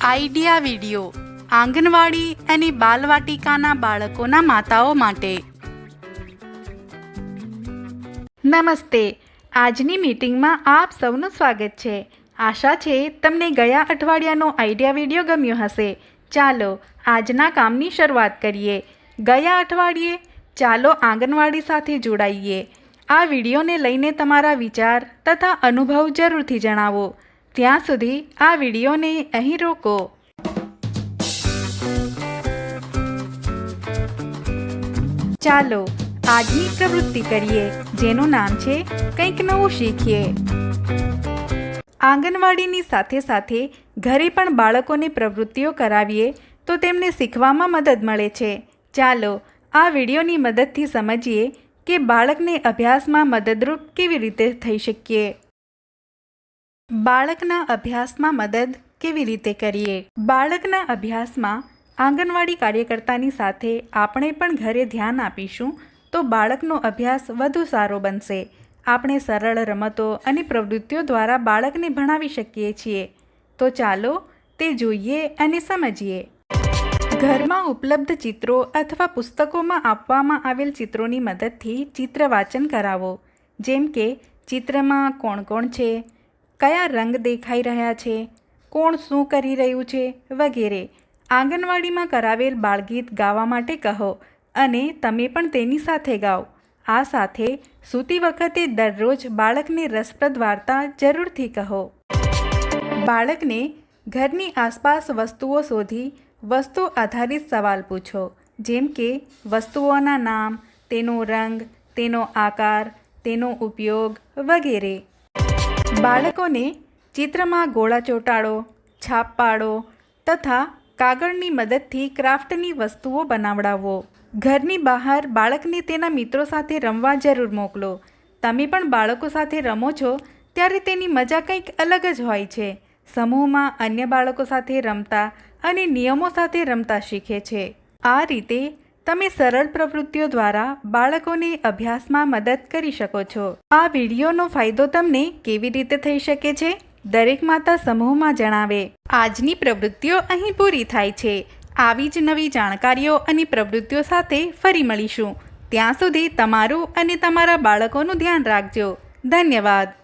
Idea video આંગણવાડી અને બાલવાટિકાના બાળકોના માતાઓ માટે. નમસ્તે. આજની મીટિંગમાં આપ સૌનું સ્વાગત છે. આશા છે તમને ગયા અઠવાડિયાનો આઈડિયા વિડિયો ગમ્યો હશે. ચાલો આજના કામની શરૂઆત કરીએ. ગયા અઠવાડિયે ચાલો આંગણવાડી સાથે જોડાઈએ. આ વિડીયોને લઈને તમારા વિચાર તથા અનુભવ જરૂરથી જણાવો. ત્યાં સુધી આ વિડીયોને અહીં રોકો. ચાલો આજની પ્રવૃત્તિ કરીએ, જેનું નામ છે કંઈક નવું શીખીએ. આંગણવાડીની સાથે સાથે ઘરે પણ બાળકોને પ્રવૃત્તિઓ કરાવીએ તો તેમને શીખવામાં મદદ મળે છે. ચાલો આ વિડીયોની મદદથી સમજીએ કે બાળકને અભ્યાસમાં મદદરૂપ કેવી રીતે થઈ શકીએ. બાળકના અભ્યાસમાં મદદ કેવી રીતે કરીએ? બાળકના અભ્યાસમાં આંગણવાડી કાર્યકર્તાની સાથે આપણે પણ ઘરે ધ્યાન આપીશું તો બાળકનો અભ્યાસ વધુ સારો બનશે. આપણે સરળ રમતો અને પ્રવૃત્તિઓ દ્વારા બાળકને ભણાવી શકીએ છીએ. તો ચાલો તે જોઈએ અને સમજીએ. ઘરમાં ઉપલબ્ધ ચિત્રો અથવા પુસ્તકોમાં આપવામાં આવેલ ચિત્રોની મદદથી ચિત્ર વાંચન કરાવો. જેમ કે ચિત્રમાં કોણ કોણ છે, કયા રંગ દેખાઈ રહ્યા છે, કોણ શું કરી રહ્યું છે વગેરે. આંગણવાડીમાં કરાવેલ બાળગીત ગાવા માટે કહો અને તમે પણ તેની સાથે ગાઓ. આ સાથે સૂતી વખતે દરરોજ બાળકને રસપ્રદ વાર્તા જરૂરથી કહો. બાળકને ઘરની આસપાસ વસ્તુઓ શોધી વસ્તુ આધારિત સવાલ પૂછો. જેમ કે વસ્તુઓના નામ, તેનો રંગ, તેનો આકાર, તેનો ઉપયોગ વગેરે. બાળકોને ચિત્રમાં ગોળા ચોંટાડો, છાપ પાડો તથા કાગળની મદદથી ક્રાફ્ટની વસ્તુઓ બનાવડાવો. ઘરની બહાર બાળકને તેના મિત્રો સાથે રમવા જરૂર મોકલો. તમે પણ બાળકો સાથે રમો છો ત્યારે તેની મજા કંઈક અલગ જ હોય છે. સમૂહમાં અન્ય બાળકો સાથે રમતા અને નિયમો સાથે રમતા શીખે છે. આ રીતે તમે સરળ પ્રવૃત્તિઓ દ્વારા બાળકોને અભ્યાસમાં મદદ કરી શકો છો. આ વિડીયોનો ફાયદો તમને કેવી રીતે થઈ શકે છે? દરેક માતા સમૂહમાં જણાવે. આજની પ્રવૃત્તિઓ અહીં પૂરી થાય છે. આવી જ નવી જાણકારીઓ અને પ્રવૃત્તિઓ સાથે ફરી મળીશું. ત્યાં સુધી તમારું અને તમારા બાળકોનું ધ્યાન રાખજો. ધન્યવાદ.